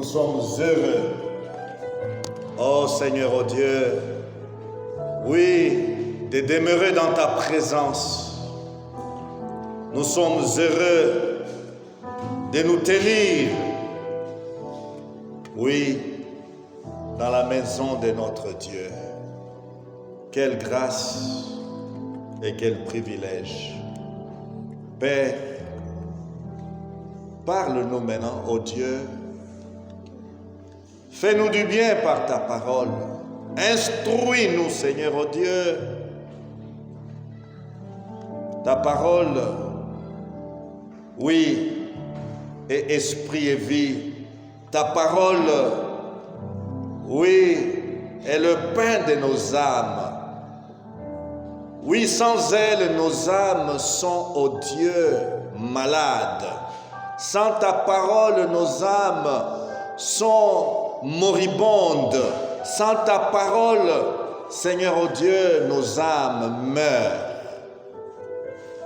Nous sommes heureux, oh Seigneur, oh Dieu, oui, de demeurer dans ta présence. Nous sommes heureux de nous tenir, oui, dans la maison de notre Dieu. Quelle grâce et quel privilège. Père, parle-nous maintenant, ô Dieu. Fais-nous du bien par ta parole. Instruis-nous, Seigneur, ô Dieu. Ta parole, oui, est esprit et vie. Ta parole, oui, est le pain de nos âmes. Oui, sans elle, nos âmes sont, ô Dieu, malades. Sans ta parole, nos âmes sont moribondes. Sans ta parole, Seigneur, ô Dieu, nos âmes meurent.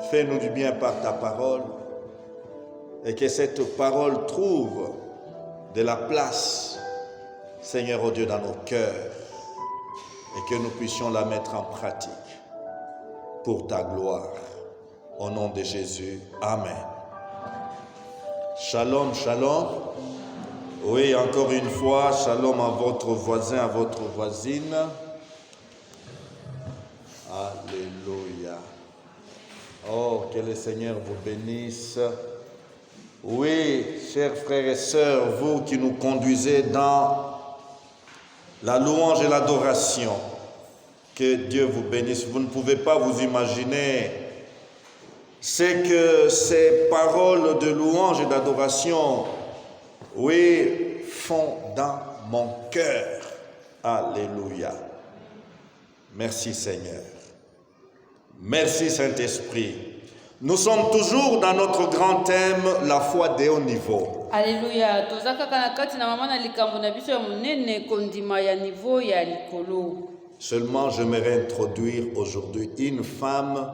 Fais-nous du bien par ta parole et que cette parole trouve de la place, Seigneur, ô Dieu, dans nos cœurs et que nous puissions la mettre en pratique pour ta gloire. Au nom de Jésus, Amen. Shalom, shalom. Oui, encore une fois, shalom à votre voisin, à votre voisine. Alléluia. Oh, que le Seigneur vous bénisse. Oui, chers frères et sœurs, vous qui nous conduisez dans la louange et l'adoration, que Dieu vous bénisse. Vous ne pouvez pas vous imaginer ce que ces paroles de louange et d'adoration, oui, font dans mon cœur. Alléluia. Merci Seigneur. Merci Saint-Esprit. Nous sommes toujours dans notre grand thème, la foi de haut niveau. Alléluia. Seulement, j'aimerais introduire aujourd'hui une femme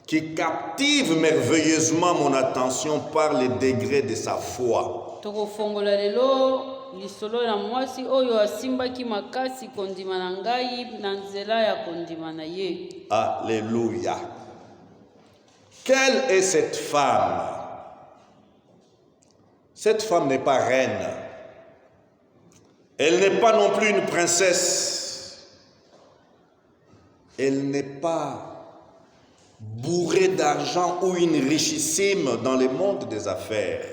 qui captive merveilleusement mon attention par les degrés de sa foi. Alléluia. Quelle est cette femme? Cette femme n'est pas reine. Elle n'est pas non plus une princesse. Elle n'est pas bourrée d'argent ou une richissime dans le monde des affaires.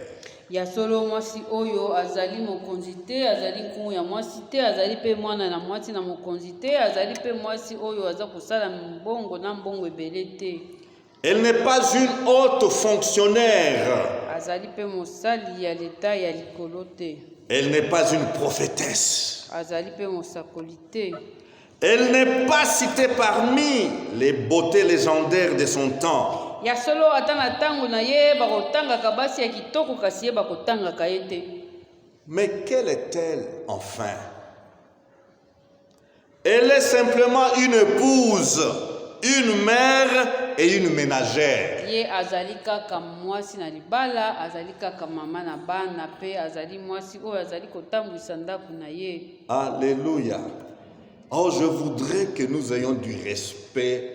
Ya solo mwasi oyo azali mokonzi te, azali nkumu ya mwasi te, azali pe mwana na mwasi na mokonzi te, azali pe mwasi oyo aza kosala mbongo na mbongo ebele te. Elle n'est pas une haute fonctionnaire. Azali pe mosali ya leta ya likolo te. Elle n'est pas une prophétesse. Azali pe mosakoli te. Elle n'est pas citée parmi les beautés légendaires de son temps. Ya solo atana tango na ye bakotanga kabasi ya kitoko kasi ye bakotanga kayete. Mais quelle est-elle enfin? Elle est simplement une épouse, une mère et une ménagère. Ye azali kaka mwasi na libala, azali kaka mama na bana pe azali mwasi oyo azali kotambwisa ndako na ye. Alléluia. Oh, je voudrais que nous ayons du respect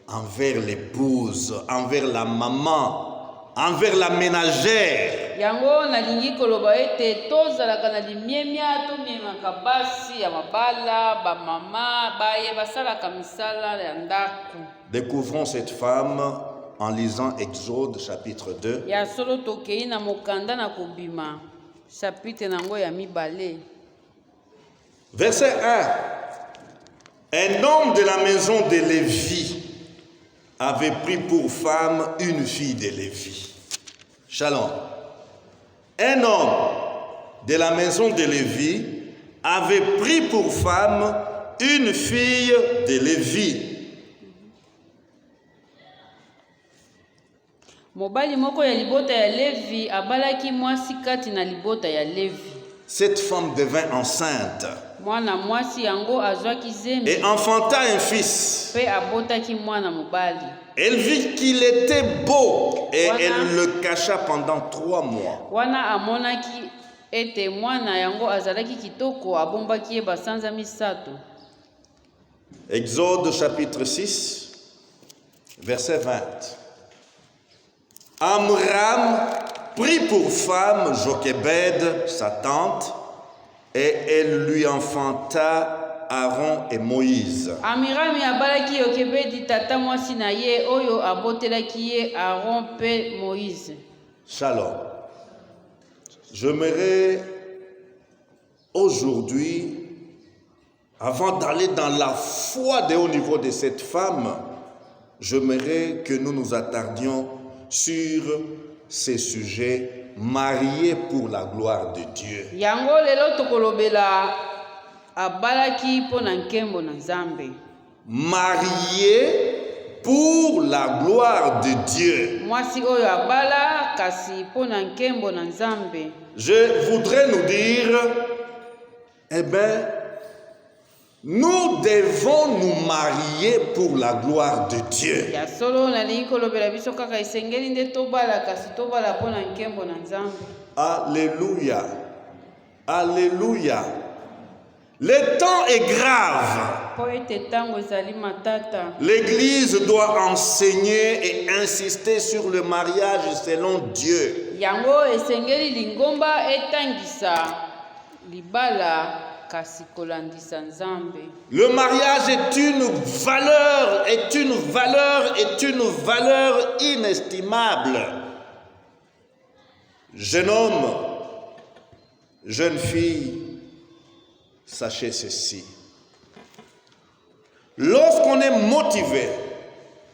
envers l'épouse, envers la maman, envers la ménagère. Yango nalingi koloba ete tozalaka na limemia tomiemaka basi ya mabala ba mama baye basalaka misala ya ndako. Découvrons cette femme en lisant Exode chapitre 2. Ya solo tokei na mokanda na kobima chapitre nango ya mibale. Verset 1. Un homme de la maison de Lévi avait pris pour femme une fille de Lévi. Shalom. Un homme de la maison de Lévi avait pris pour femme une fille de Lévi. Mobali moko ya libota ya Levi abalaki mwasi kati na libota ya Levi. Cette femme devint enceinte Mwana mwasi yango azwaki zembe et enfanta un fils. pe abotaki mwana mobali. Elle vit qu'il était beau et elle le cacha pendant 3 mois. Wana amonaki ete mwana yango azalaki kitoko abombaki ye basanza misato. Exode chapitre 6, verset 20. Amram prit pour femme Jochebed, sa tante, et elle lui enfanta Aaron et Moïse. Amram abalaki Jochebed tata mwasi na ye oyo abotelaki ye Aaron pe Moïse. Shalom. J'aimerais aujourd'hui, avant d'aller dans la foi de haut niveau de cette femme, j'aimerais que nous nous attardions sur ces sujets mariés pour la gloire de Dieu. Yango lelo tokolobela abalaki po na nkembo na Nzambe. Mariés pour la gloire de Dieu. Mwasi oyo abala kasi po na nkembo na Nzambe. Je voudrais nous dire, eh bien, nous devons nous marier pour la gloire de Dieu. Ya solo nalingi kolobela biso kaka esengeli nde tobala kasi tobala po na nkembo na Nzambe. Alléluia. Alléluia. Le temps est grave. Po ete tango ezali matata. L'Église doit enseigner et insister sur le mariage selon Dieu. Yango esengeli lingomba etangisa libala kasi kolandisa Nzambe. Le mariage est une valeur inestimable. Jeune homme, jeune fille, sachez ceci. Lorsqu'on est motivé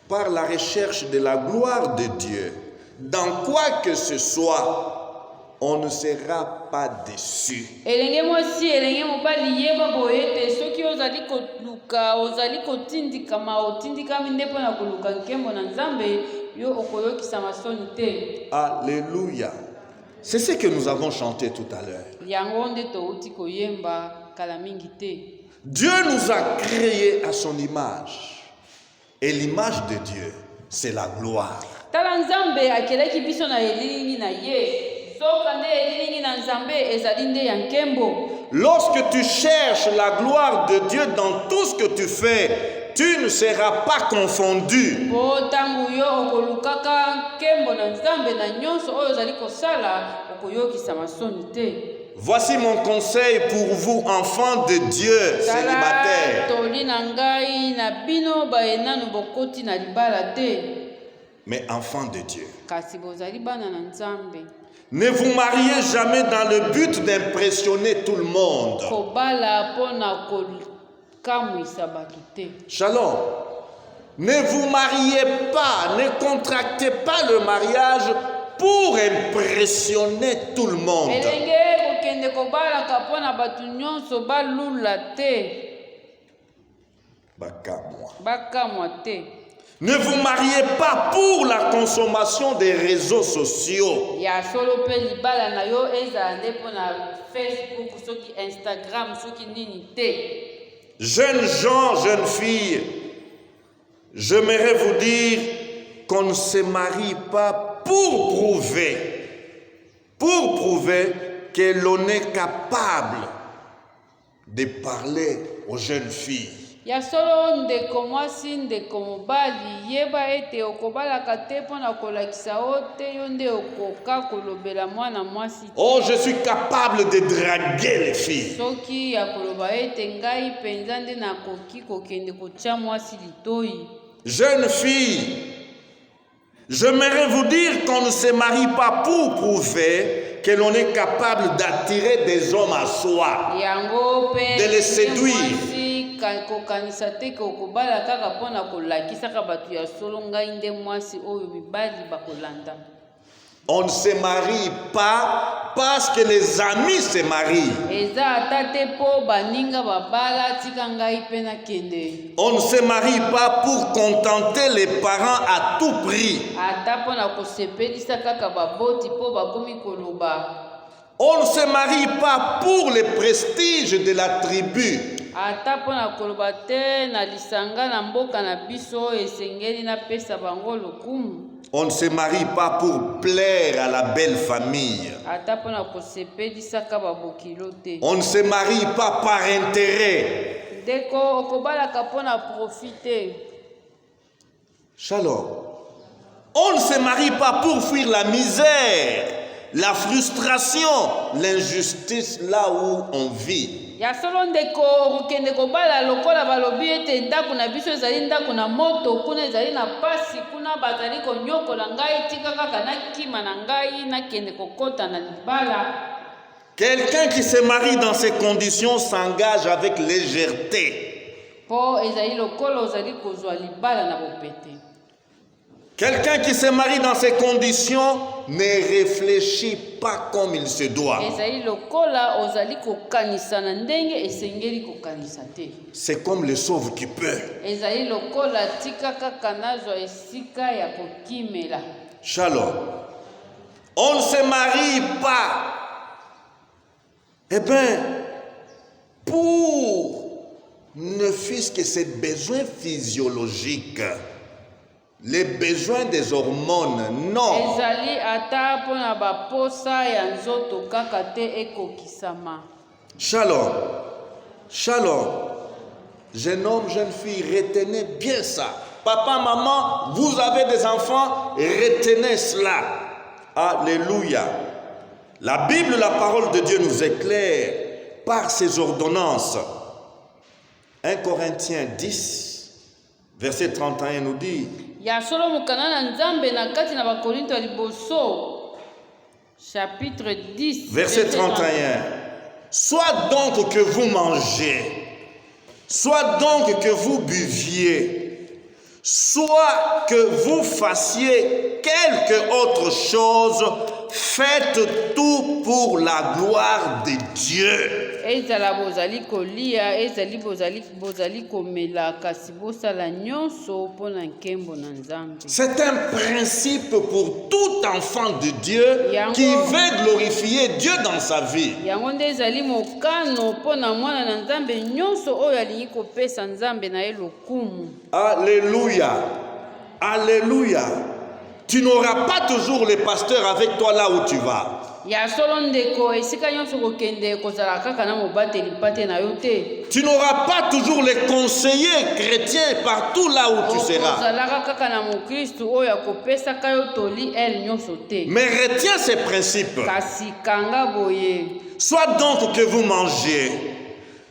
par la recherche de la gloire de Dieu, dans quoi que ce soit, on ne sera pas déçu. Elenge mwasi elenge mobali yeba boyete soki ozali koluka ozali kotindikama otindikami nde mpona koluka nkembo na Nzambe yo okoyokisa masoni te. Alléluia. C'est ce que nous avons chanté tout à l'heure. Yango nde touti koyemba kala mingi te. Dieu nous a créés à son image. Et l'image de Dieu, c'est la gloire. Tala Nzambe akelaki biso na elilingi na ye. Soka nde elilingi na Nzambe ezali nde ya nkembo. Lorsque tu cherches la gloire de Dieu dans tout ce que tu fais, tu ne seras pas confondu. Po tangu yo okolukaka nkembo na Nzambe na nyonso oyo ozali kosala okoyokisa masoni te. Voici mon conseil pour vous, enfants de Dieu, célibataires. Mais enfants de Dieu, ne vous mariez jamais dans le but d'impressionner tout le monde. Shalom. Ne vous mariez pas, ne contractez pas le mariage pour impressionner tout le monde. Ne vous mariez pas pour la consommation des réseaux sociaux. Jeunes gens, jeunes filles, j'aimerais vous dire qu'on ne se marie pas pour prouver que l'on est capable de parler aux jeunes filles. Ya solo ndeko mwasi ndeko mobali yeba ete okobalaka te mpona kolakisa o te yo nde okoka kolobela mwana mwasi te. Oh, je suis capable de draguer les filles. Soki ya koloba ete ngai mpenza nde nakoki kokende kotya mwasi litoi. Jeune fille, j'aimerais vous dire qu'on ne se marie pas pour prouver que l'on est capable d'attirer des hommes à soi, de les séduire. On ne se marie pas parce que les amis se marient. On ne se marie pas pour contenter les parents à tout prix. On ne se marie pas pour le prestige de la tribu. ata mpona koloba te na lisanga na mboka na biso oyo esengeli napesa bango lokumu. On ne se marie pas pour plaire à la belle famille. ata mpona kosepelisaka babokilo te. On ne se marie pas par intérêt. ndeko okobalaka mpona profite. Shalom. On ne se marie pas pour fuir la misère, la frustration, l'injustice là où on vit. ya solo ndeko okokende kobala lokola balobi ete ndako na biso ezali ndako na moto, kuna ezali na pasi, kuna bazali konyokola ngai, tika kaka nakima na ngai nakende kokota na libala. Quelqu'un qui se marie dans ces conditions s'engage avec légèreté. Po ezali lokola ozali kozwa libala na bopete. Quelqu'un qui se marie dans ces conditions ne réfléchit pas comme il se doit. ezali lokola ozali kokanisa na ndenge esengeli kokanisa te. C'est comme le sauve qui peut. ezali lokola tika kaka nazwa esika ya kokimela. Shalom. On ne se marie pas. Eh bien, pour ne fût-ce que ses besoins physiologiques, les besoins des hormones, non. ezali ata mpona baposa ya nzoto kaka te ekokisama. Shalom. Shalom. Jeune homme, jeune fille, retenez bien ça. Papa, maman, vous avez des enfants, retenez cela. Alléluia. La Bible, la parole de Dieu nous éclaire par ses ordonnances. 1 Corinthiens 10, verset 31 nous dit: ya solo mokana na nzambe na kati na bakorinto ya liboso chapitre 10 verset 31. Soit donc que vous mangez, soit donc que vous buviez, soit que vous fassiez quelque autre chose, faites tout pour la gloire de Dieu. ezala bozali kolia, ezali bozali komela, kasi bosala nyonso mpona nkembo na nzambe. C'est un principe pour tout enfant de Dieu qui veut glorifier Dieu dans sa vie. yango nde ezali mokano mpona mwana na nzambe nyonso oyo alingi kopesa nzambe na ye lokumu. Alléluia. Alléluia. Tu n'auras pas toujours les pasteurs avec toi là où tu vas. ya solo ndeko esika nyonso kokende kozala kaka na mobateli pate na yo te. Tu n'auras pas toujours les conseillers chrétiens partout là où tu seras. kozalaka kaka na mokristu oyo akopesaka yo toli ele nyonso te. Mais retiens ces principes. kasi kanga boye. Soit donc que vous mangiez,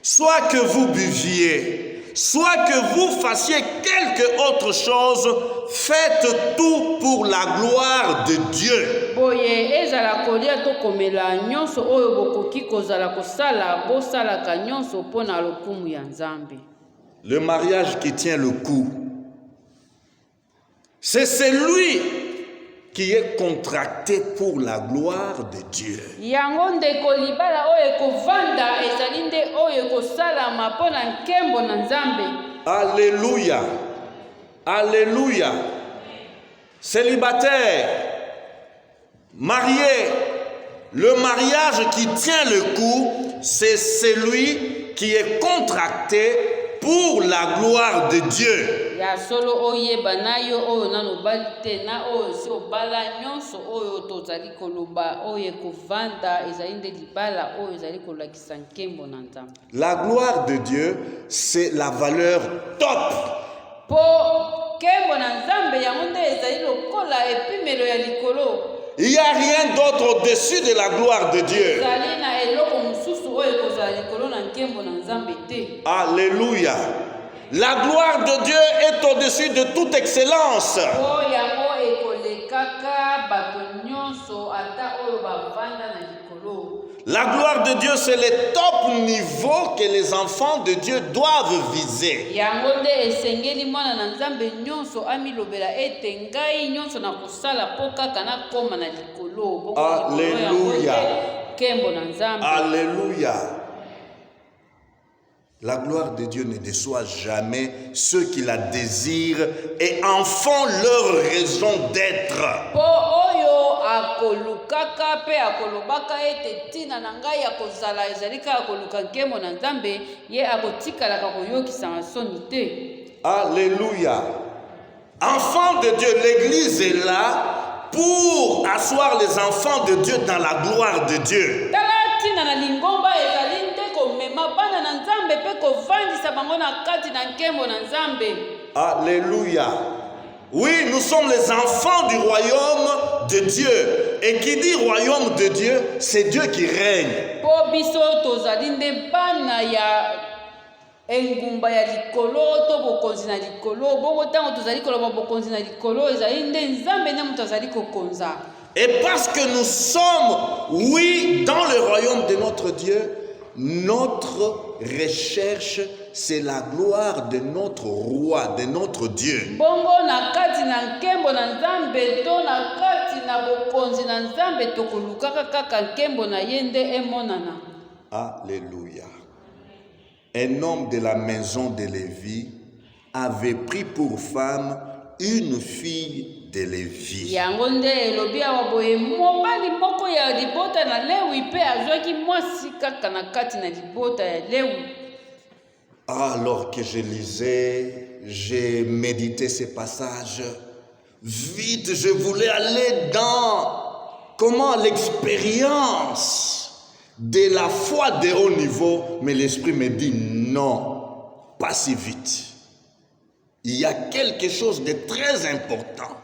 soit que vous buviez, soit que vous fassiez quelque autre chose, faites tout pour la gloire de Dieu. boye ezala kolia to komela nyonso oyo bokoki kozala kosala, bosalaka nyonso mpona lokumu ya nzambe. Le mariage qui tient le coup, c'est celui qui est contracté pour la gloire de Dieu. yango ndeko libala oyo ekovanda ezali nde oyo ekosalama mpona nkembo na nzambe. Alléluia. Alléluia. Célibataire, marié, le mariage qui tient le coup, c'est celui qui est contracté pour la gloire de Dieu. ya solo oyeba na yo oyo nanobali te na oyo si obala nyonso oyo tozali koloba oyo ekovanda ezali nde libala oyo ezali kolakisa nkembo na nzambe. La gloire de Dieu, c'est la valeur top. po nkembo na nzambe yango nde ezali lokola epimelo ya likolo. Il n'y a rien d'autre au-dessus de la gloire de Dieu. ezali na eloko mosusu oyo ekozala likolo na nkembo na nzambe te. Alléluia. La gloire de Dieu est au-dessus de toute excellence. po yango ekolekaka bato nyonso ata oyo bavanda na likolo. La gloire de Dieu, c'est le top niveau que les enfants de Dieu doivent viser. yango nde esengeli mwana na nzambe nyonso amilobela ete ngai nyonso na kosala mpo kaka nakoma na likolo. Alléluia. Nkembo na nzambe. Alléluia. La gloire de Dieu ne déçoit jamais ceux qui la désirent et en font leur raison d'être. po oyo akolukaka pe akolobaka ete tina na ngai ya kozala ezali kaka koluka nkembo na Nzambe, ye akotikalaka koyokisama soni te. Alléluia. Enfants de Dieu, l'Église est là pour asseoir les enfants de Dieu dans la gloire de Dieu. Tala tina na lingomba ezali nde komema bana na Nzambe pe kovandisa bango na kati na nkembo na Nzambe. Alléluia. Oui, nous sommes les enfants du royaume de Dieu. Et qui dit royaume de Dieu, c'est Dieu qui règne. Po biso tozali nde bana ya engumba ya likolo to bokonzi na likolo. Bongo tango tozali koloba bokonzi na likolo ezali nde Nzambe nde moto azali kokonza. Et parce que nous sommes, oui, dans le royaume de notre Dieu, notre recherche, c'est la gloire de notre roi, de notre Dieu. Bongo na kati na nkembo na Nzambe to na kati na bokonzi na Nzambe tokolukaka kaka nkembo na ye nde emonana. Alléluia. Un homme de la maison de Lévi avait pris pour femme une fille de Lévi. Yango nde elobi awa boye mobali moko ya libota na Lewi pe azwaki mwasi kaka na kati na libota ya Lewi. Alors que je lisais, j'ai médité ces passages, vite je voulais aller dans comment l'expérience de la foi de haut niveau, mais l'esprit me dit non, pas si vite. Il y a quelque chose de très important.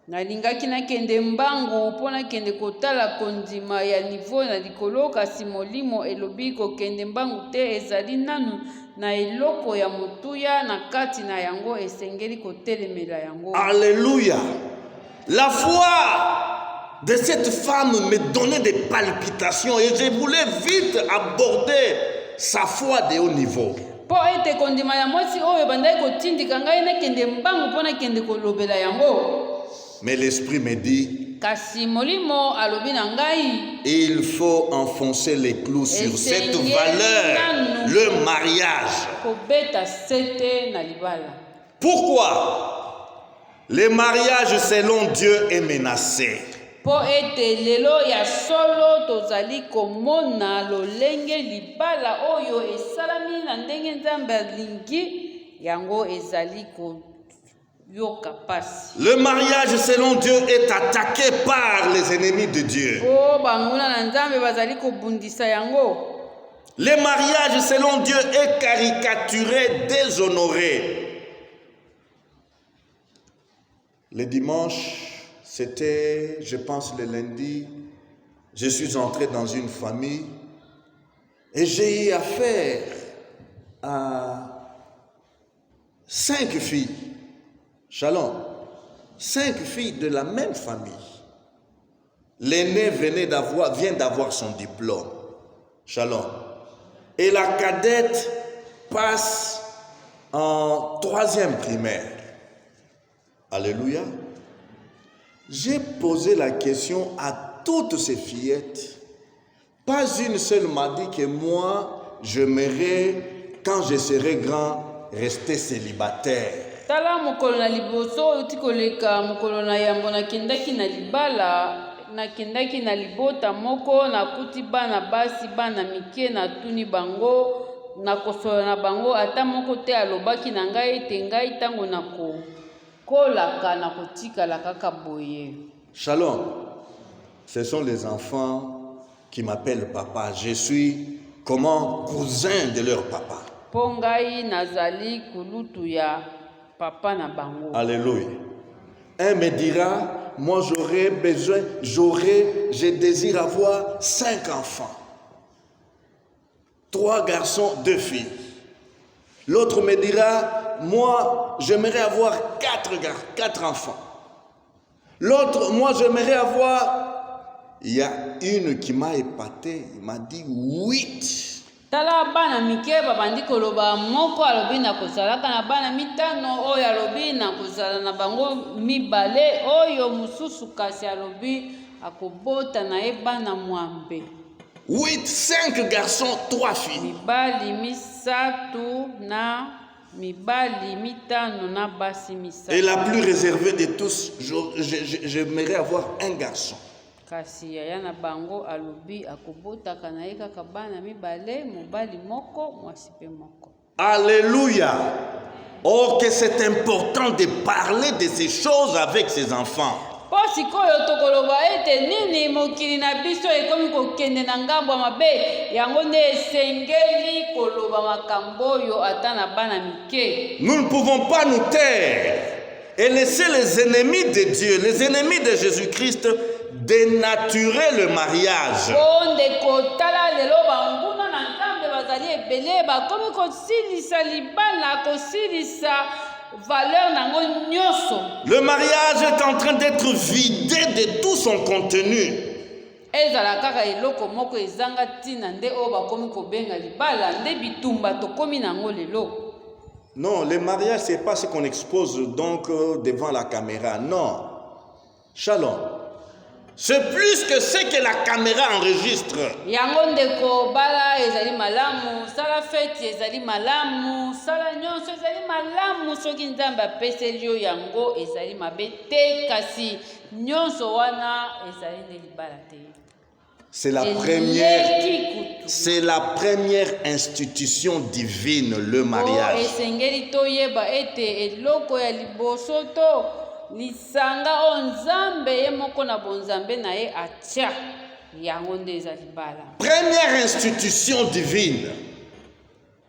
Nalingaki nakende mbangu mpo nakende kotala kondima ya niveau na likolo kasi molimo elobi kokende mbangu te ezali nanu na eloko ya motuya na kati na yango esengeli kotelemela yango. Alléluia. La foi de cette femme me donnait des palpitations et je voulais vite aborder sa foi de haut niveau. Po ete kondima ya mwasi oyo bandai kotindika ngai nakende mbangu mpo nakende kolobela yango. Mais l'esprit me dit, kasi molimo alobi na ngai, il faut enfoncer les clous sur cette valeur, le mariage. kobeta sete na libala. Pourquoi le mariage selon Dieu est menacé? Po ete lelo ya solo tozali komona lolenge libala oyo esalami na ndenge Nzambe alingi yango ezali ko yoka pasi. Le mariage selon Dieu est attaqué par les ennemis de Dieu. Po banguna na Nzambe bazali kobundisa yango. Le mariage selon Dieu est caricaturé, déshonoré. Le dimanche, c'était, je pense le lundi, je suis entré dans une famille et j'ai eu affaire à 5 filles. Shalom. 5 filles de la même famille. L'aînée vient d'avoir son diplôme. Shalom. Et la cadette passe en 3e primaire. Alléluia. J'ai posé la question à toutes ces fillettes. Pas une seule m'a dit que moi, j'aimerais, quand je serai grand, rester célibataire. Tala mokolo na liboso uti koleka mokolo na yambo nakendaki na libala nakendaki na libota moko nakuti bana basi bana mike na tuni bango nakosola na bango ata moko te alobaki na ngai ete ngai tango nakolaka nakotikala kaka boye. Shalom. Ce sont les enfants qui m'appellent papa. Je suis comment cousin de leur papa. Po ngai nazali kulutu ya papa na bango. Alléluia. Un me dira, moi je désire avoir 5 enfants. 3 garçons, 2 filles. L'autre me dira, moi j'aimerais avoir 4 enfants. L'autre, moi j'aimerais avoir... Il y a une qui m'a épaté, il m'a dit 8. Tala bana mike babandi koloba moko alobi na kozalaka na bana mitano oyo alobi na kozala na bango mibale oyo mususu kasi alobi akobota na ye bana mwambe. 5 garçons, 3 filles. Mibali misatu na mibali mitano na basi misatu. Et la plus réservée de tous, j'aimerais avoir un garçon. kasi yaya na bango alobi akobotaka na ye kaka bana mibale, mobali moko mwasi pe moko. Alléluia. Oh, que c'est important de parler de ces choses avec ses enfants. Po sikoyo tokoloba ete nini mokili na biso ekomi kokende na ngambo ya mabe, yango nde esengeli koloba makambo oyo ata na bana mike. Nous ne pouvons pas nous taire et laisser les ennemis de Dieu, les ennemis de Jésus-Christ, dénaturer le mariage. Bonde kotala lelo banguna na nzambe bazali ebele bakomi kosilisa libala, kosilisa valeur nango nyonso. Le mariage est en train d'être vidé de tout son contenu. Ezala kaka eloko moko ezanga tina nde oyo bakomi kobenga libala, nde bitumba tokomi nango lelo. Non, le mariage, ce n'est pas ce qu'on expose donc devant la caméra. Non. Shalom. C'est plus que ce que la caméra enregistre. Yango ndeko bala ezali malamu, sala feti ezali malamu, sala nyonso ezali malamu, soki nzambe apeseli yo yango ezali mabe te, kasi nyonso wana ezali nde libala te. C'est la première institution divine, le mariage. Esengeli toyeba ete eloko ya liboso to lisanga o nzambe ye moko na bonzambe na ye atia yango nde eza libala. Première institution divine.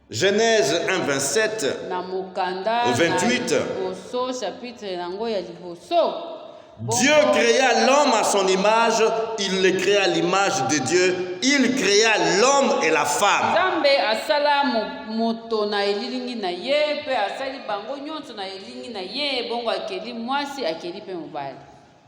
Genèse 1, 27 na mokanda au 28. liboso chapitre nango ya liboso. Dieu créa l'homme à son image, il le créa à l'image de Dieu, il créa l'homme et la femme. Nzambe asala moto na elilingi na ye pe asali bango nyonso na elilingi na ye, bongo akeli mwasi akeli pe mobali.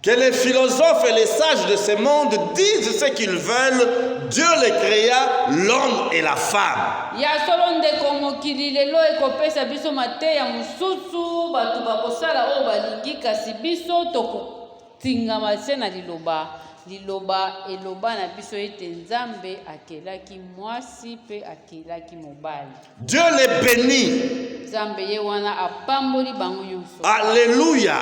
Que les philosophes et les sages de ce monde disent ce qu'ils veulent, Dieu les créa l'homme et la femme. Ya solo ndeko mokili lelo ekopesa biso mateya mususu batu bakosala oyo balingi, kasi biso tokotingama se na liloba eloba na biso ete nzambe akelaki mwasi pe akelaki mobali. Dieu les bénit. Nzambe ye wana apamboli bango nyonso. Alléluia.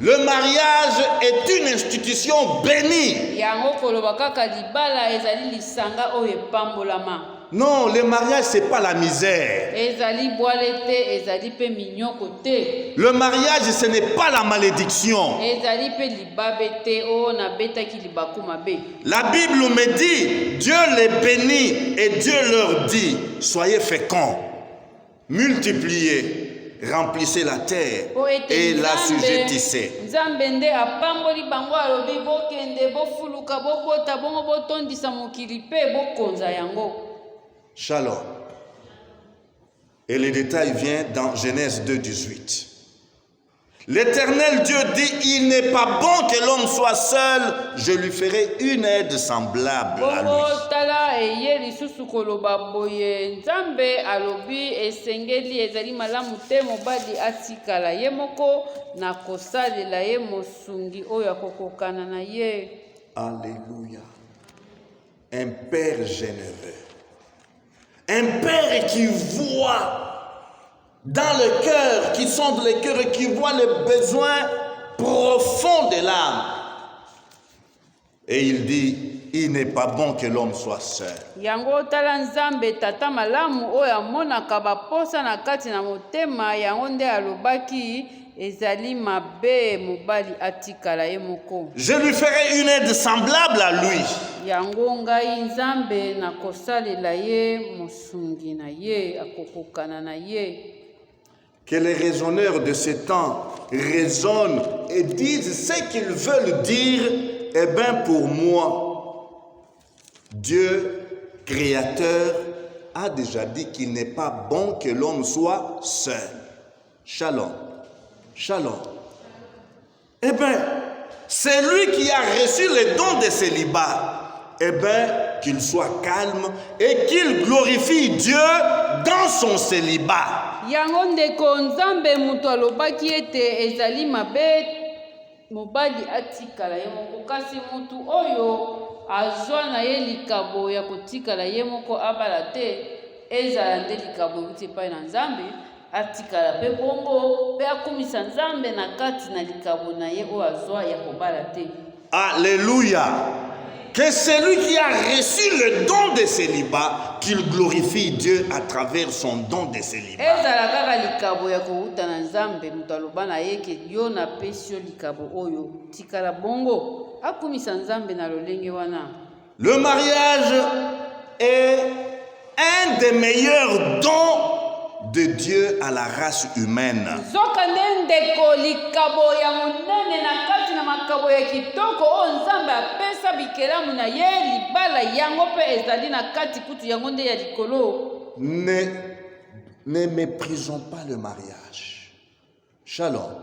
Le mariage est une institution bénie. Yango koloba kaka libala ezali lisanga oyo epambolama. Non, le mariage, ce n'est pas la misère. Ezali boalete, ezali pe minyoko te. Le mariage, ce n'est pas la malédiction. Ezali pe libabete o na betaki libakuma be. La Bible me dit, Dieu les bénit et Dieu leur dit, soyez féconds, multipliez, remplissez la terre et l'assujettissez. Nzambe nde apamboli bango alobi bokende bofuluka bobota bongo botondisa mokili pe bokonza yango. Shalom. Et le détail vient dans Genèse 2, 18. L'Éternel Dieu dit, il n'est pas bon que l'homme soit seul, je lui ferai une aide semblable à lui. Tala eye lisusu koloba boye, Nzambe alobi esengeli ezali malamu te mobali atikala ye moko na kosalela ye mosungi oyo akokokana na ye. Alléluia. Un père généreux. Un père qui voit dans le cœur, qui sonde le cœur et qui voit le besoin profond de l'âme. Et il dit, il n'est pas bon que l'homme soit seul. Yango tala Nzambe tata malamu oyo amonaka baposa na kati na motema, yango nde alobaki ezali mabe mobali atikala ye moko. Je lui ferai une aide semblable à lui. Yango ngai Nzambe na kosalela ye mosungi na ye akokokana na ye. Que les raisonneurs de ce temps raisonnent et disent ce qu'ils veulent dire. Eh bien pour moi, Dieu, créateur, a déjà dit qu'il n'est pas bon que l'homme soit seul. Shalom. Shalom. Eh bien, c'est lui qui a reçu le don de célibat. Eh bien, qu'il soit calme et qu'il glorifie Dieu dans son célibat. Yango ndeko Nzambe mutu alobaki ete ezali mabe mobali atikala ye moko, kasi mutu oyo azwa na ye likabo ya kotikala ye moko abala te, ezala nde likabo euti epai na Nzambe, atikala pe bongo pe akumisa Nzambe na kati na likabo na ye oyo azwa ya kobala te. Alléluia. Que celui qui a reçu le don de célibat, qu'il glorifie Dieu à travers son don de célibat. ezala kaka likabo ya kouta na nzambe moto aloba na ye ke yo napesi yo likabo oyo tikala bongo akumisa nzambe na lolenge wana. Le mariage est un des meilleurs dons de Dieu à la race humaine. Zoka nde ndeko likabo ya monene na kati na makabo ya kitoko oyo nzambe apesa bikelamu na ye libala yango mpe ezali na kati kutu yango nde ya likolo. Ne méprisons pas le mariage. Shalom.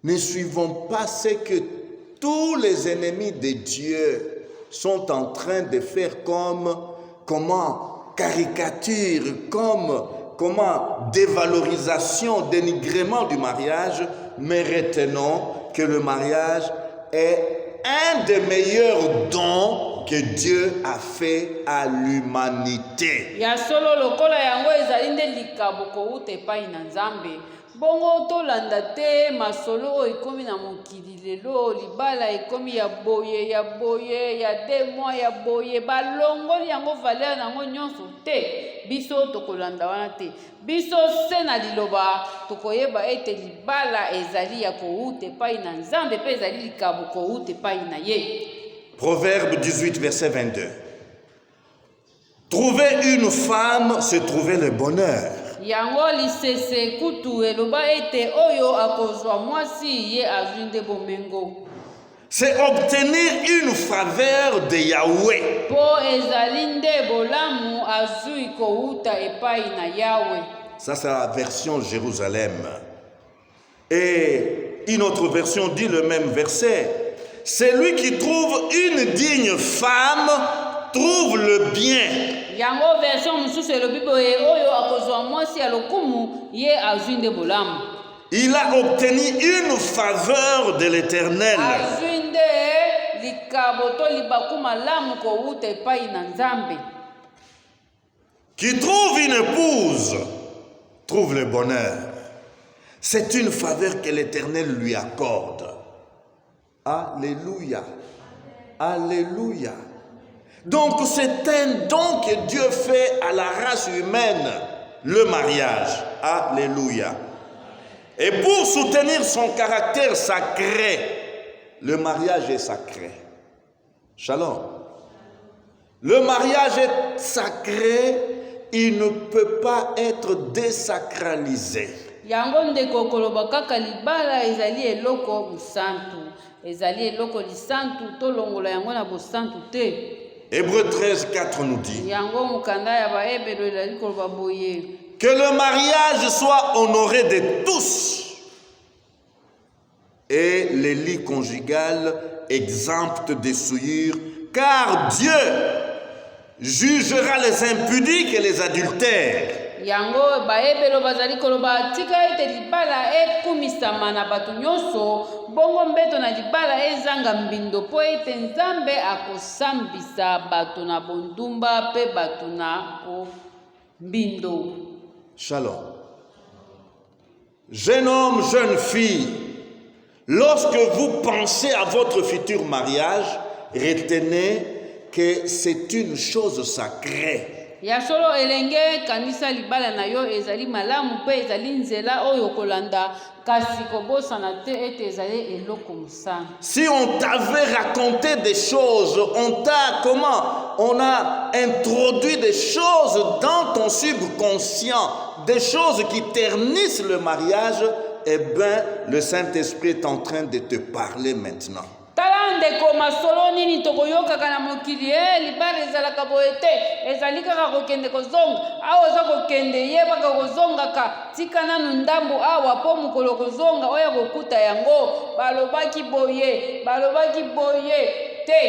Ne suivons pas ce que tous les ennemis de Dieu sont en train de faire comment caricature, comment dévalorisation, dénigrement du mariage, mais retenons que le mariage est un des meilleurs dons que Dieu a fait à l'humanité. Ya solo lokola yango ezali nde likabo kouta epai na nzambe. Bongo tolanda te masolo oyo ekomi na mokili lelo libala ekomi ya boye ya 2 mois ya boye balongoli yango valeur nango nyonso te. Biso tokolanda wana te. Biso se na liloba tokoyeba ete libala ezali ya kouta epai na nzambe mpe ezali likabo kouta epai na ye. Proverbe 18, verset 22. Trouver une femme, c'est trouver le bonheur. Yango lisese kutu eloba ete oyo akozwa mwasi ye azwi nde bomengo. C'est obtenir une faveur de Yahweh. Po ezali nde bolamu azwi kouta epai na Yahweh. Ça, c'est la version Jérusalem. Et une autre version dit le même verset. Celui qui trouve une digne femme trouve le bien. Yango version mususu elobi boye oyo akozwa mwasi ya lokumu ye azwi nde bolamu. Il a obtenu une faveur de l'Éternel. Azwi nde likabo to libaku malamu kouta epai na nzambe. Qui trouve une épouse trouve le bonheur. C'est une faveur que l'Éternel lui accorde. Alléluia. Alléluia. Donc c'est un don que Dieu fait à la race humaine, le mariage. Alléluia. Et pour soutenir son caractère sacré, le mariage est sacré. Shalom. Le mariage est sacré, il ne peut pas être désacralisé. Yango ndeko koloba kaka libala ezali eloko musantu. Ezali eloko lisantu to longola yango na bosantu te. Hébreux 13, 4 nous dit que le mariage soit honoré de tous et les lits conjugales exemptes de souillure, car Dieu jugera les impudiques et les adultères. Yango baebelo bazali koloba tika ete libala ekumisama na bato nyonso bongo mbeto na libala ezanga mbindo po ete nzambe akosambisa bato na bondumba pe bato na mbindo. Shalom. Jeune homme, jeune fille, lorsque vous pensez à votre futur mariage, retenez que c'est une chose sacrée. Ya solo elenge kanisa libala na yo ezali malamu pe ezali nzela oyo kolanda kasi kobosana te ete ezali eloko musana. Si on t'avait raconté des choses, on a introduit des choses dans ton subconscient, des choses qui ternissent le mariage, eh bien le Saint-Esprit est en train de te parler maintenant. Tala ndeko masolo nini tokoyokaka na mokili libala ezalaka boye te ezali kaka kokende kozonga awa oza kokende yebaka kozongaka tika nanu ndambu awa po mokolo kozonga oya kokuta yango balobaki boye te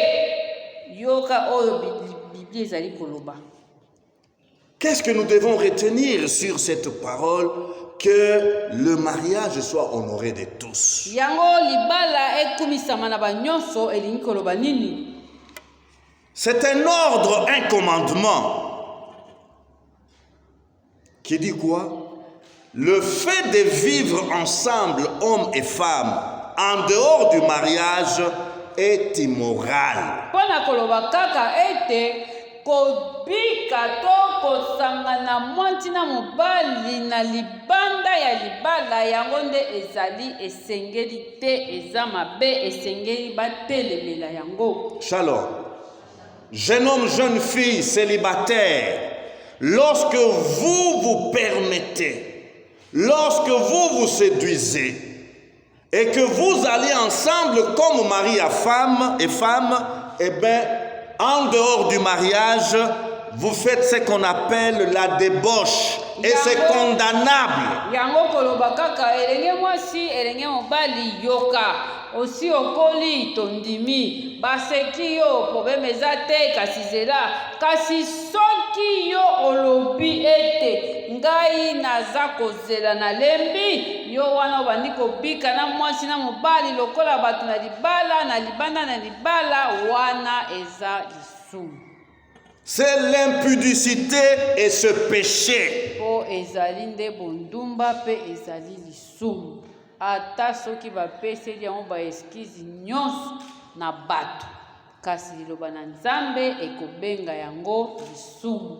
yoka oyo Biblia ezali koloba. Qu'est-ce que nous devons retenir sur cette parole? Que le mariage soit honoré de tous. C'est un ordre, un commandement qui dit quoi? Le fait de vivre ensemble, hommes et femmes, en dehors du mariage, est immoral. Pona koloba kaka ete kobika to kosangana mwasi na mobali na libanda ya libala yango nde ezali esengeli te, eza mabe, esengeli batelemela yango. Shalom. Jeune homme, jeune fille, célibataire, lorsque vous vous permettez, lorsque vous vous séduisez et que vous allez ensemble comme mari et femme, eh bien, en dehors du mariage, vous faites ce qu'on appelle la débauche et c'est condamnable. Yango koloba kaka elenge mwasi elenge mobali yoka osi okoli tondimi baseki yo problème eza te kasi zela kasi soki yo olobi ete ngai naza kozela na lembi yo wana obandi kobika na mwasi na mobali lokola bato na libala na libanda na libala wana eza lisumu. C'est l'impudicité et ce péché. Po ezali nde bondumba pe ezali lisumu. Ata soki bapeseli yango ba excuse nyonso na bato kasi liloba na Nzambe ekobenga yango lisumu.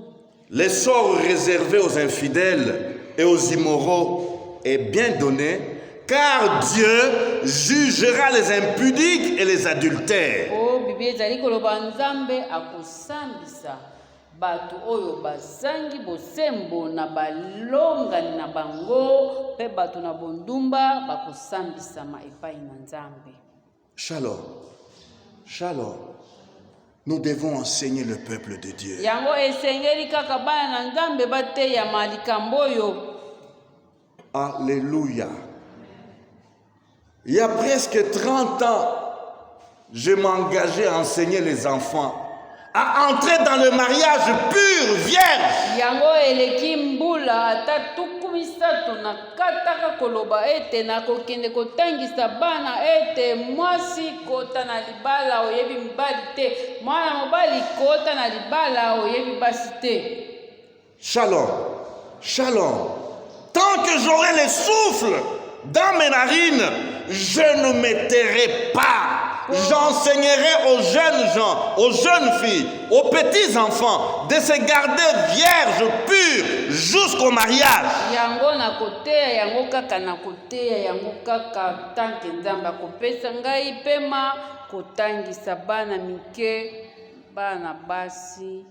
Le sort réservé aux infidèles et aux immoraux est bien donné, car Dieu jugera les impudiques et les adultères. Oh, Bible ezali koloba Nzambe akosambisa bato oyo bazangi bosembo na balongani na bango pe bato na bondumba bakosambisama epai na Nzambe. Shalom. Shalom. Nous devons enseigner le peuple de Dieu. Yango esengeli kaka bana na Nzambe bateya malikambo oyo. Alléluia. Il y a presque 30 ans, je m'engageais à enseigner les enfants à entrer dans le mariage pur, vierge. Yango eleki mbula ata tukumisato na kataka koloba ete na kokende kotangisa bana ete mwasi kota na libala oyebi mbali te, mwana mobali kota na libala oyebi basi te. Shalom, shalom. Tant que j'aurai le souffle dans mes narines, je ne me tairai pas. J'enseignerai aux jeunes gens, aux jeunes filles, aux petits enfants de se garder vierges pures jusqu'au mariage. Yango na koteya yango kaka na koteya yango kaka tanke Nzambe akopesa ngai pema kotangisa bana mike bana basi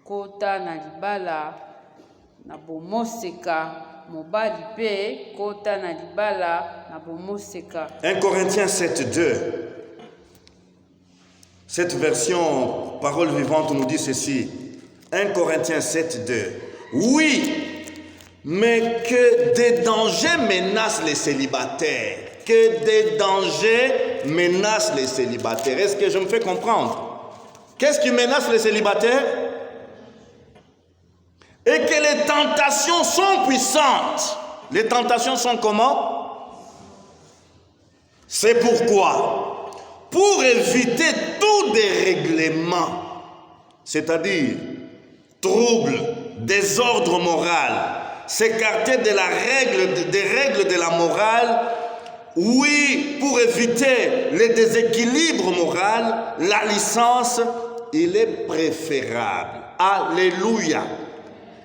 kota na libala na bomoseka mobali pe kota na libala na bomoseka. 1 Corinthiens 7:2. Cette version Parole vivante nous dit ceci. 1 Corinthiens 7:2. Oui, mais que des dangers menacent les célibataires. Que des dangers menacent les célibataires. Est-ce que je me fais comprendre? Qu'est-ce qui menace les célibataires? Et que les tentations sont puissantes. Les tentations sont comment? C'est pourquoi, pour éviter tout dérèglement, c'est-à-dire trouble, désordre moral, s'écarter de des règles de la morale, oui, pour éviter le déséquilibre moral, la licence, il est préférable. Alléluia.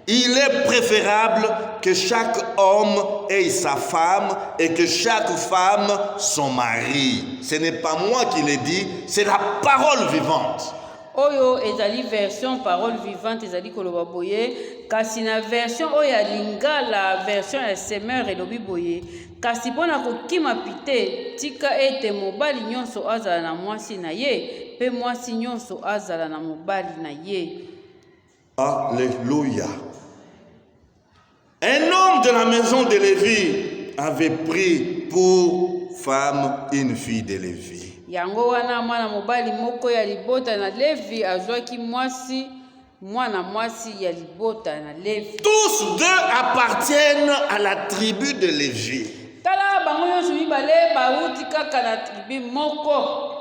Il est préférable que chaque homme ait sa femme et que chaque femme son mari. Ce n'est pas moi qui l'ai dit, c'est la parole vivante. Oyo ezali version parole vivante ezali koloba boye kasi na version oyo ya lingala version ya semeur elobi boye kasi mpona kokima pite tika ete mobali nyonso azala na mwasi na ye pe mwasi nyonso azala na mobali na ye. Alléluia. Un homme de la maison de Lévi avait pris pour femme une fille de Lévi. Yango wana mwana mobali moko ya libota na Levi azwaki mwasi mwana mwasi ya libota na Levi. Tous deux appartiennent à la tribu de Lévi. Tala bango nyonso mibale bauti kaka na tribu moko.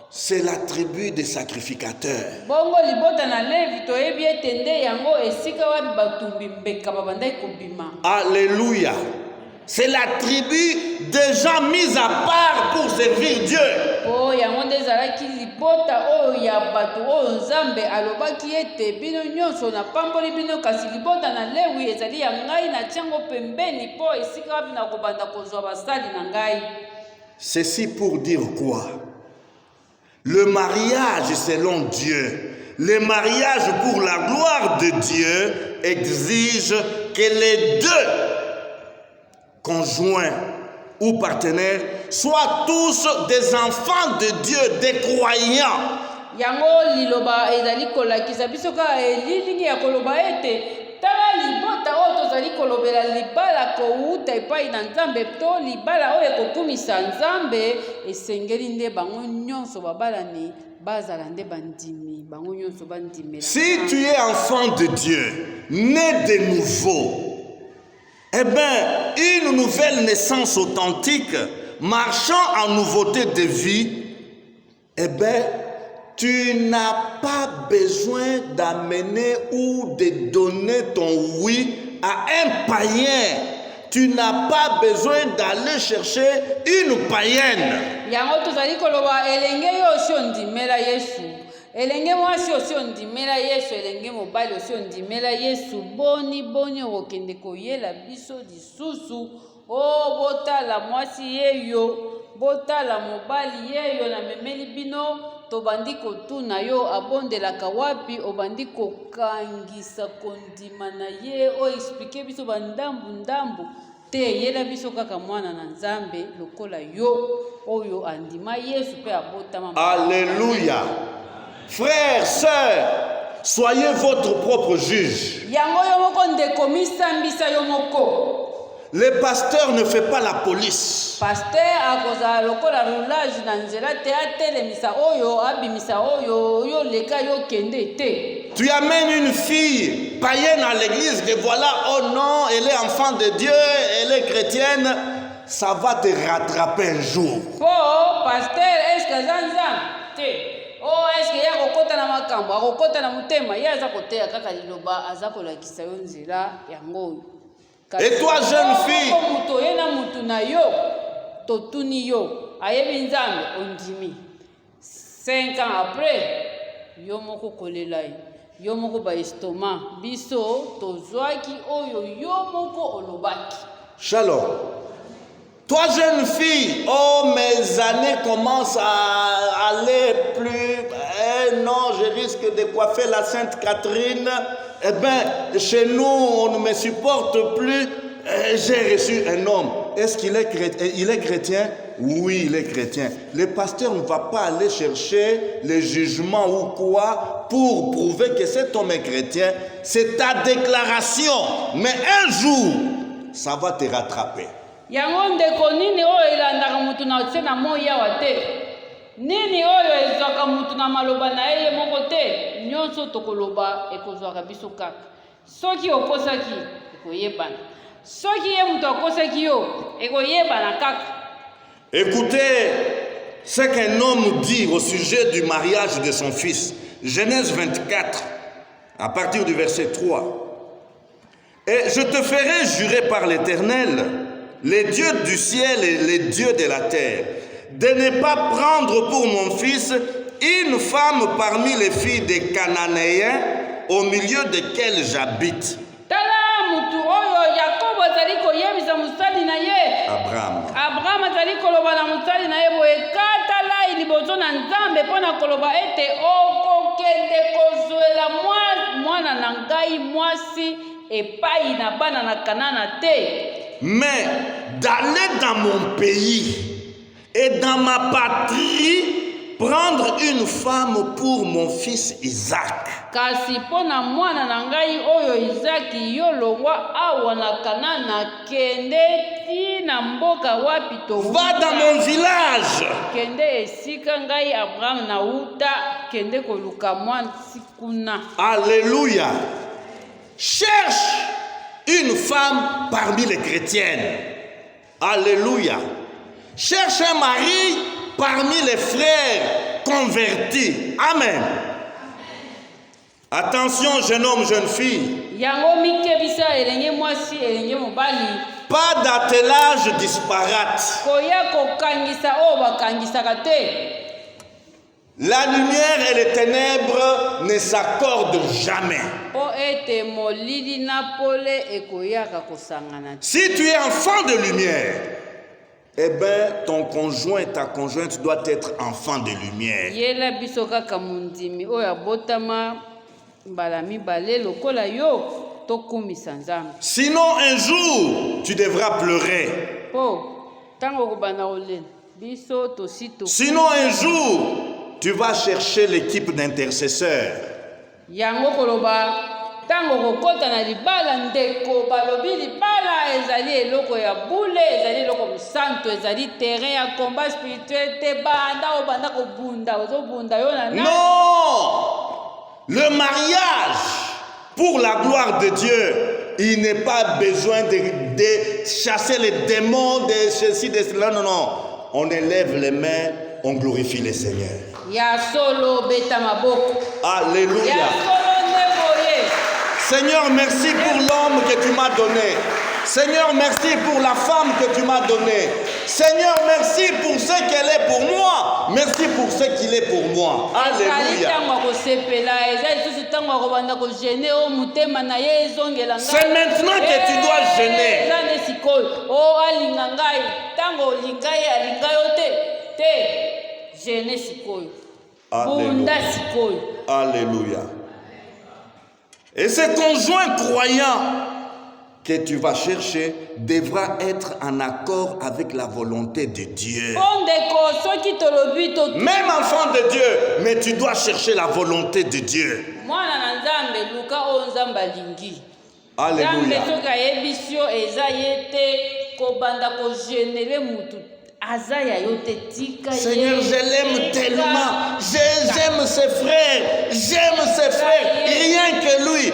C'est la tribu des sacrificateurs. Bongo libota na Levi toyebi ete nde yango esika wapi batumbi mbeka babandai kobima. Alléluia. C'est la tribu des gens mis à part pour servir Dieu. po yango nde ezalaki libota oyo ya bato oyo nzambe alobaki ete bino nyonso napamboli bino, kasi libota na Lewi ezali ya ngai natia yango pembeni mpo esika wapi na kobanda kozwa basali na ngai. Ceci pour dire quoi? Le mariage selon Dieu, le mariage pour la gloire de Dieu exige que les deux conjoints ou partenaires soient tous des enfants de Dieu, des croyants. Yango liloba ezali kolakisa biso ka elilingi ya koloba ete tala libota oyo tozali kolobela libala kouta epai na nzambe to libala oyo ekokumisa nzambe esengeli nde bango nyonso babalani bazala nde bandimi bango nyonso bandimela. Si tu es enfant de Dieu, né de nouveau, eh bien, une nouvelle naissance authentique, marchant en nouveauté de vie, eh bien, tu n'as pas besoin d'amener ou de donner ton oui à un païen. Tu n'as pas besoin d'aller chercher une païenne. Yango tozali koloba elenge yo osondimela Yesu. Elenge mwasi osondimela Yesu, elenge mobali osondimela Yesu. Boni okende koyela biso lisusu. O botala mwasi yeyo, botala mobali yeyo na memeli bino. Tobandi kotuna yo abondelaka wapi, obandi kokangisa kondima na ye o expliquer biso bandambu te yela biso kaka mwana na nzambe lokola yo oyo andima Yesu pe abotama. Alléluia. Frères, sœurs, soyez votre propre juge. Yango yo moko ndeko misambisa yo moko. Le pasteur ne fait pas la police. Pasteur akoza lokola roulage na nzela te atelemisa oyo abimisa oyo yo leka yo kende te. Tu amènes une fille païenne à l'église que voilà, oh non, elle est enfant de Dieu, elle est chrétienne, ça va te rattraper un jour. Oh, pasteur, est-ce que zanzam te? Oh, est-ce que ya kokota na makambo, akokota na mutema, ya aza koteya kaka liloba, aza kolakisa yo nzela yango. Et toi, jeune fille, muto yena mutu na yo, totuni yo, ayebi nzambe ondimi. 5 ans après, yo moko kolela yo moko ba estomac, biso tozwaki oyo yo moko olobaki. Shalom. Toi, jeune fille, oh, mes années commencent à aller plus. Non, je risque de coiffer la Sainte Catherine. Eh bien, chez nous, on ne me supporte plus. J'ai reçu un homme. Est-ce qu'il est chrétien? Il est chrétien? Oui, il est chrétien. Le pasteur ne va pas aller chercher les jugements ou quoi pour prouver que cet homme est chrétien. C'est ta déclaration. Mais un jour, ça va te rattraper. Yango ndeko nini oyo elandaka mutu na otse na moya wa te? Nini oyo ezwaka mutu na maloba na ye moko te? Nyonso tokoloba ekozwaka biso kaka. Soki okosaki ekoyebana. Soki ye mutu akosaki yo ekoyebana kaka. Écoutez ce qu'un homme dit au sujet du mariage de son fils. Genèse 24, à partir du verset 3. Et je te ferai jurer par l'Éternel, les dieux du ciel et les dieux de la terre, de ne pas prendre pour mon fils une femme parmi les filles des Cananéens au milieu desquels j'habite. Tala mutu oyo Yakobo azali koyebisa musali na ye. Abraham azali koloba na musali na ye boye katala ilibozo na nzambe mpona koloba ete okokende kozwela mwana na ngai mwasi epai na bana na Kanana te. Mais d'aller dans mon pays et dans ma patrie prendre une femme pour mon fils Isaac. Kasi pona mwana na ngai oyo Isaki yo longwa awa na Kanana kende tina mboka wapi to. Va dans mon village. Kende esika ngai Abraham na uta kende koluka mwana sikuna. Alléluia. Cherche une femme parmi les chrétiennes. Alléluia. Cherche un mari parmi les frères convertis. Amen. Attention, jeune homme, jeune fille. Yango mikebisa elenge mwasi elenge mobali. Pas d'attelage disparate. Koya kokangisa o bakangisaka te. La lumière et les ténèbres ne s'accordent jamais. Po ete molili na pole ekoyaka kosangana. Si tu es enfant de lumière, eh bien, ton conjoint, ta conjointe doit être enfant de lumière. Yela biso kaka mundimi oyo abotama mbala mibale lokola yo tokumisa nzambe. Sinon, un jour, tu devras pleurer. Po tango kobana olela biso tosito. Sinon, un jour, tu vas chercher l'équipe d'intercesseurs. Yango koloba tango kokota na libala ndeko balobi libala ezali eloko ya bule ezali eloko musanto ezali terrain ya combat spirituel te banda obanda kobunda ozobunda yo na. Non! Le mariage, pour la gloire de Dieu, il n'est pas besoin de chasser les démons, de ceci, de cela. Non, non. On élève les mains, on glorifie le Seigneur. Ya solo beta maboko. Alléluia. Ya solo neboye. Seigneur, merci pour l'homme que tu m'as donné. Seigneur, merci pour la femme que tu m'as donnée. Seigneur, merci pour ce qu'elle est pour moi. Merci pour ce qu'il est pour moi. Alléluia. C'est maintenant que tu dois gêner. Alléluia. Alléluia. Et ce conjoint croyant que tu vas chercher devra être en accord avec la volonté de Dieu. Même enfant de Dieu, mais tu dois chercher la volonté de Dieu. Alléluia. Seigneur, je l'aime tellement. J'aime ses frères. J'aime ses frères. Rien que lui.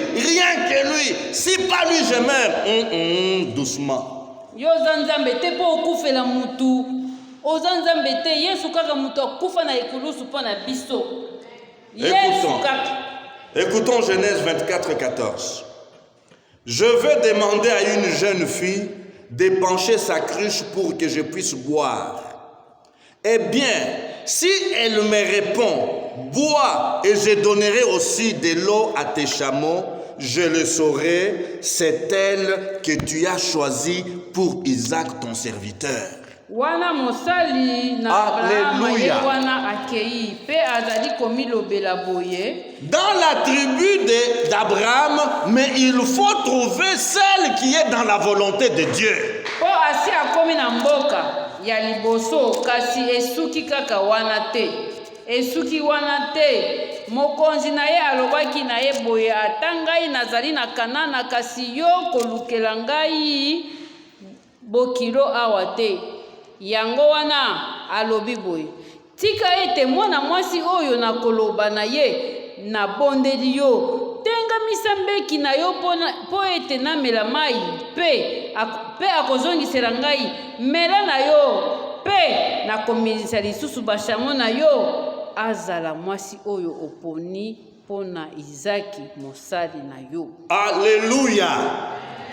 Si pas lui, je meurs. Doucement. Écoutons Genèse 24, 14. Je veux demander à une jeune fille de pencher sa cruche pour que je puisse boire. Eh bien, si elle me répond, bois et je donnerai aussi de l'eau à tes chameaux, je le saurai, c'est elle que tu as choisie pour Isaac ton serviteur. Alléluia. Dans la tribu d'Abraham, mais il faut trouver celle qui est dans la volonté de Dieu. Mokonzi na ye alobaki na ye boye atangai nazali na Kanana kasi yo kolukela ngai bokilo awa te. Yango wana alobi boye tika ete mwana mwasi oyo na koloba na ye na bondeli yo tenga misambeki na yo po ete namela mai pe akozongisela ngai mela na yo pe nakomilisa lisusu bashango na yo azala mwasi oyo oponi pona Isaki mosali na yo. Alléluia.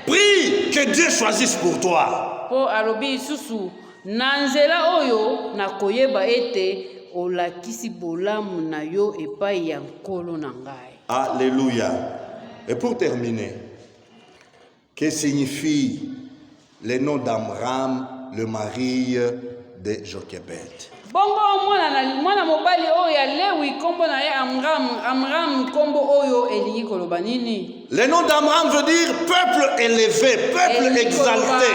Prie que Dieu choisisse pour toi. Po alobi lisusu nanzela oyo nakoyeba ete olakisi bolamu na yo epai ya nkolo na ngai. Alléluia. Et pour terminer, que signifie le nom d'Amram, le mari de Jochebed? Bongo mwana mobali oyo ya Lewi kombo na ye Amram kombo oyo elingi koloba nini? Le nom d'Amram veut dire peuple élevé, peuple exalté.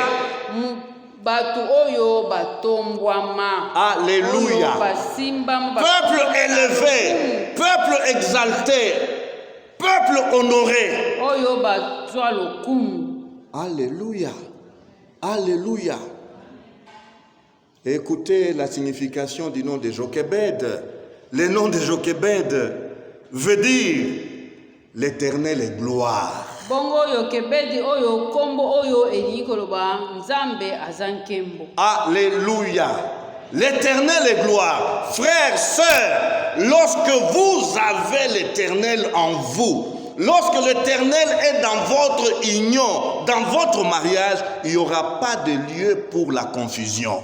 Batu oyo batombwama. Alléluia. Peuple élevé, peuple exalté, peuple honoré. Oyo batwa lokumu. Alléluia. Alléluia. Écoutez la signification du nom de Jochebed. Le nom de Jochebed veut dire l'Éternel est gloire. Bongo Jochebed oyo kombo oyo elingi koloba nzambe azankembo. Alléluia. L'éternel est gloire. Frères, sœurs, lorsque vous avez l'éternel en vous, lorsque l'éternel est dans votre union, dans votre mariage, il n'y aura pas de lieu pour la confusion.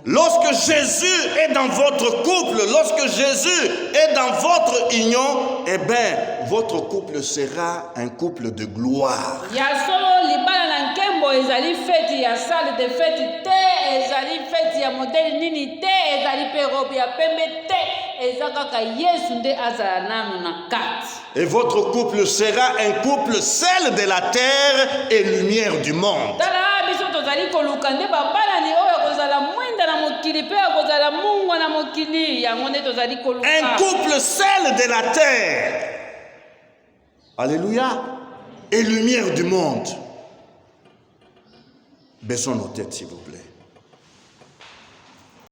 Lorsque Jésus est dans votre couple, lorsque Jésus est dans votre union, eh bien, votre couple sera un couple de gloire. Et votre couple sera un couple sel de la terre et lumière du monde. Un couple sel de la terre. Alléluia. Et lumière du monde. Baissons nos têtes, s'il vous plaît.